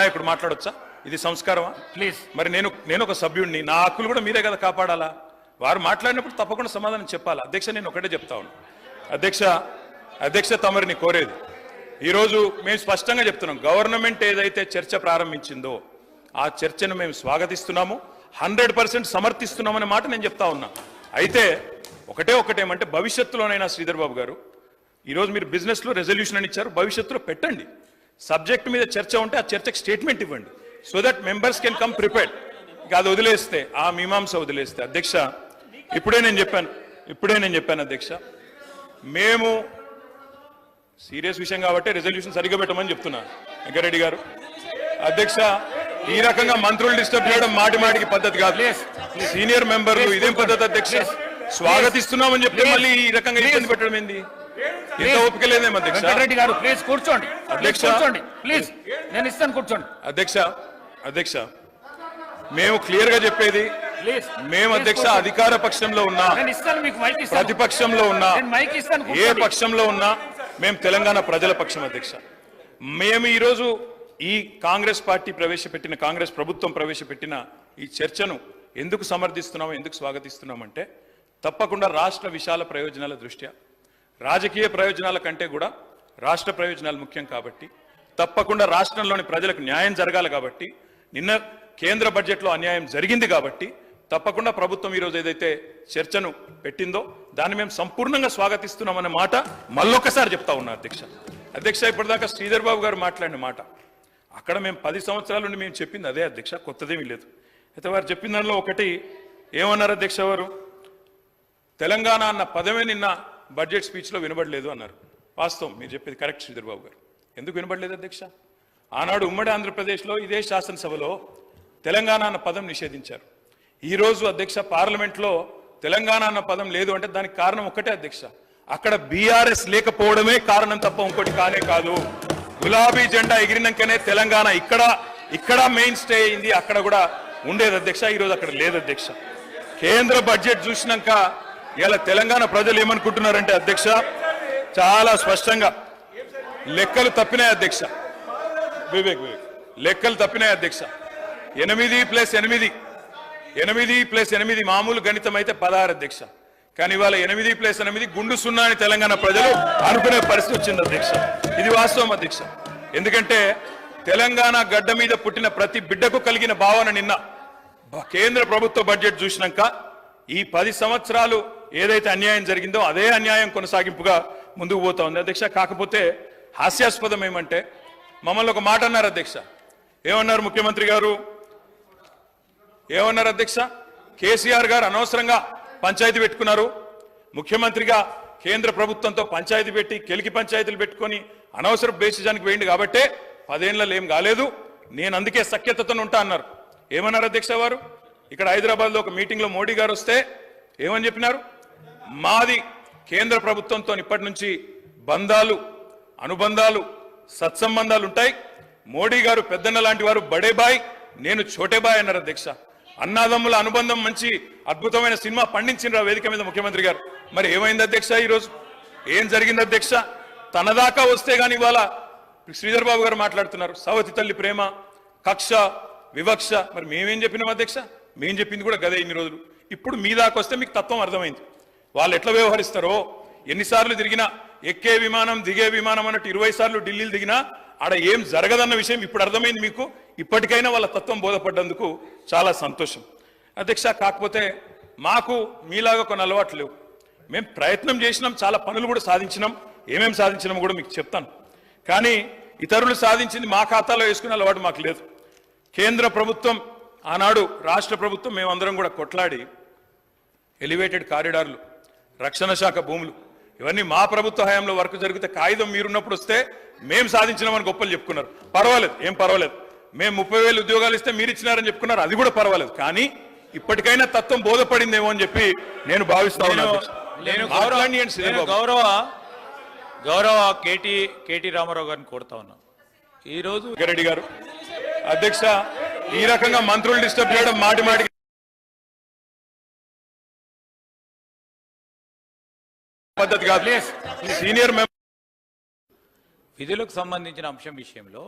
ఇప్పుడు మాట్లాడొచ్చా? ఇది సంస్కారమా? ప్లీజ్. మరి నేను ఒక సభ్యుడిని, నా హక్కులు కూడా మీరే కదా కాపాడాలా? వారు మాట్లాడినప్పుడు తప్పకుండా సమాధానం చెప్పాలా? అధ్యక్ష, నేను ఒకటే చెప్తా ఉన్నాను. అధ్యక్ష తమరిని కోరేది, ఈరోజు మేము స్పష్టంగా చెప్తున్నాం, గవర్నమెంట్ ఏదైతే చర్చ ప్రారంభించిందో ఆ చర్చను మేము స్వాగతిస్తున్నాము, 100% సమర్థిస్తున్నామనే మాట నేను చెప్తా ఉన్నా. అయితే ఒకటేమంటే, భవిష్యత్తులోనైనా శ్రీధర్ బాబు గారు, ఈరోజు మీరు బిజినెస్లో రెజల్యూషన్ అని ఇచ్చారు, భవిష్యత్తులో పెట్టండి. సబ్జెక్ట్ మీద చర్చ ఉంటే ఆ చర్చకు స్టేట్మెంట్ ఇవ్వండి, so that members can come prepared. అది వదిలేస్తే, ఆ మీమాంస వదిలేస్తే, అధ్యక్ష ఇప్పుడే నేను చెప్పాను అధ్యక్ష, మేము సీరియస్ విషయం కాబట్టి రెజల్యూషన్ సరిగ్గా పెట్టమని చెప్తున్నా వెంకరెడ్డి గారు. అధ్యక్ష, ఈ రకంగా మంత్రులు డిస్టర్బ్ చేయడం మాటికి పద్ధతి కాదు. సీనియర్ మెంబర్లు ఇదేం పద్ధతి అధ్యక్ష? స్వాగతిస్తున్నామని చెప్తే మళ్ళీ ఈ రకంగా ఇబ్బంది పెట్టడం ఏంది? ఇంత ఓపిక లేదేమో అధ్యక్ష. వెంకటరెడ్డి గారు ప్లీజ్ కూర్చోండి. అధ్యక్ష ప్లీజ్, నేను ఇస్తాను, కూర్చోండి. అధ్యక్ష మేము క్లియర్ గా చెప్పేది, మేము అధ్యక్ష అధికార పక్షంలో ఉన్నా, ప్రతిపక్షంలో ఉన్నా, ఏ పక్షంలో ఉన్నా మేము తెలంగాణ ప్రజల పక్షం అధ్యక్ష. మేము ఈరోజు ఈ కాంగ్రెస్ ప్రభుత్వం ప్రవేశపెట్టిన ఈ చర్చను ఎందుకు సమర్థిస్తున్నాము, ఎందుకు స్వాగతిస్తున్నామంటే, తప్పకుండా రాష్ట్ర విశాల ప్రయోజనాల దృష్ట్యా, రాజకీయ ప్రయోజనాల కంటే కూడా రాష్ట్ర ప్రయోజనాలు ముఖ్యం కాబట్టి, తప్పకుండా రాష్ట్రంలోని ప్రజలకు న్యాయం జరగాలి కాబట్టి, నిన్న కేంద్ర బడ్జెట్లో అన్యాయం జరిగింది కాబట్టి తప్పకుండా ప్రభుత్వం ఈరోజు ఏదైతే చర్చను పెట్టిందో దాన్ని మేము సంపూర్ణంగా స్వాగతిస్తున్నామనే మాట మళ్ళొకసారి చెప్తా ఉన్నా అధ్యక్ష. ఇప్పటిదాకా శ్రీధర్ బాబు గారు మాట్లాడిన మాట, అక్కడ మేము 10 సంవత్సరాల నుండి మేము చెప్పింది అదే అధ్యక్ష, కొత్తదేమీ లేదు. అయితే వారు చెప్పిన దానిలో ఒకటి ఏమన్నారు అధ్యక్ష, వారు తెలంగాణ అన్న పదమే నిన్న బడ్జెట్ స్పీచ్లో వినబడలేదు అన్నారు. వాస్తవం, మీరు చెప్పేది కరెక్ట్ శ్రీధర్ బాబు గారు. ఎందుకు వినబడలేదు అధ్యక్ష? ఆనాడు ఉమ్మడి ఆంధ్రప్రదేశ్లో ఇదే శాసనసభలో తెలంగాణ అన్న పదం నిషేధించారు. ఈరోజు అధ్యక్ష పార్లమెంట్లో తెలంగాణ అన్న పదం లేదు అంటే దానికి కారణం ఒక్కటే అధ్యక్ష, అక్కడ బీఆర్ఎస్ లేకపోవడమే కారణం తప్ప ఇంకోటి కానే కాదు. గులాబీ జెండా ఎగిరినాకనే తెలంగాణ ఇక్కడ మెయిన్ స్టే అయింది, అక్కడ కూడా ఉండేది అధ్యక్ష. ఈరోజు అక్కడ లేదు అధ్యక్ష. కేంద్ర బడ్జెట్ చూసినాక ఇలా తెలంగాణ ప్రజలు ఏమనుకుంటున్నారంటే అధ్యక్ష, చాలా స్పష్టంగా లెక్కలు తప్పినాయి అధ్యక్ష. లెక్కలు తప్పినాయి అధ్యక్ష. 8+8 మామూలు గణితం అయితే 16 అధ్యక్ష. కానీ ఇవాళ 8+8 గుండు 0 అని తెలంగాణ ప్రజలు అనుకునే పరిస్థితి వచ్చింది అధ్యక్ష. ఇది వాస్తవం అధ్యక్ష. ఎందుకంటే తెలంగాణ గడ్డ మీద పుట్టిన ప్రతి బిడ్డకు కలిగిన భావన నిన్న కేంద్ర ప్రభుత్వ బడ్జెట్ చూసినాక ఈ 10 సంవత్సరాలు ఏదైతే అన్యాయం జరిగిందో అదే అన్యాయం కొనసాగింపుగా ముందుకు పోతా ఉంది అధ్యక్ష. కాకపోతే హాస్యాస్పదం ఏమంటే, మమ్మల్ని ఒక మాట అన్నారు అధ్యక్ష. ఏమన్నారు ముఖ్యమంత్రి గారు? ఏమన్నారు అధ్యక్ష? కేసీఆర్ గారు అనవసరంగా పంచాయతీ పెట్టుకున్నారు, ముఖ్యమంత్రిగా కేంద్ర ప్రభుత్వంతో పంచాయతీ పెట్టి కెలికి పంచాయతీలు పెట్టుకొని అనవసర బేసిజానికి వేయండి కాబట్టే 10 ఏళ్లలో ఏం కాలేదు, నేను అందుకే సఖ్యతతో ఉంటా అన్నారు. ఏమన్నారు అధ్యక్ష వారు? ఇక్కడ హైదరాబాద్లో ఒక మీటింగ్లో మోడీ గారు వస్తే ఏమని చెప్పినారు? మాది కేంద్ర ప్రభుత్వంతో ఇప్పటి నుంచి బంధాలు, అనుబంధాలు, సత్సంబంధాలు ఉంటాయి. మోడీ గారు పెద్దన్న లాంటి వారు, బడే బాయ్, నేను చోటే బాయ్ అన్నారు అధ్యక్ష. అన్నాదమ్ముల అనుబంధం మంచి అద్భుతమైన సినిమా పండించిన వేదిక మీద ముఖ్యమంత్రి గారు. మరి ఏమైంది అధ్యక్ష? ఈరోజు ఏం జరిగింది అధ్యక్ష? తన దాకా వస్తే గాని ఇవాళ శ్రీధర్ బాబు గారు మాట్లాడుతున్నారు సవతి తల్లి ప్రేమ, కక్ష, వివక్ష. మరి మేమేం చెప్పినాం అధ్యక్ష? మేం చెప్పింది కూడా గదే ఇన్ని రోజులు. ఇప్పుడు మీ దాకా వస్తే మీకు తత్వం అర్థమైంది, వాళ్ళు ఎట్లా వ్యవహరిస్తారో. ఎన్నిసార్లు తిరిగినా, ఎక్కే విమానం దిగే విమానం అన్నట్టు 20 సార్లు ఢిల్లీలు దిగినా ఆడ ఏం జరగదన్న విషయం ఇప్పుడు అర్థమైంది మీకు. ఇప్పటికైనా వాళ్ళ తత్వం బోధపడ్డందుకు చాలా సంతోషం అధ్యక్ష. కాకపోతే మాకు మీలాగా కొన్ని అలవాట్లు లేవు. మేము ప్రయత్నం చేసినాం, చాలా పనులు కూడా సాధించినాం. ఏమేమి సాధించినామో కూడా మీకు చెప్తాను. కానీ ఇతరులు సాధించింది మా ఖాతాలో వేసుకునే అలవాటు మాకు లేదు. కేంద్ర ప్రభుత్వం, ఆనాడు రాష్ట్ర ప్రభుత్వం, మేమందరం కూడా కొట్లాడి ఎలివేటెడ్ కారిడార్లు, రక్షణ శాఖ భూములు, ఇవన్నీ మా ప్రభుత్వ హయాంలో వర్క్ జరిగితే కాగితం మీరున్నప్పుడు వస్తే మేము సాధించినామని గొప్పలు చెప్పుకున్నారు. పర్వాలేదు, ఏం పర్వాలేదు. మేము 30,000 ఉద్యోగాలు ఇస్తే మీరు ఇచ్చినారని చెప్పుకున్నారు, అది కూడా పర్వాలేదు. కానీ ఇప్పటికైనా తత్వం బోధపడిందేమో అని చెప్పి నేను భావిస్తా ఉన్నాను. గౌరవ కేటీ రామారావు గారిని కోరుతా ఉన్నాను ఈరోజు. రెడ్డి గారు, అధ్యక్ష, ఈ రకంగా మంత్రులు డిస్టర్బ్ చేయడం మాటికి పద్ధతి కాదు. సీనియర్ విధులకు సంబంధించిన అంశం విషయంలో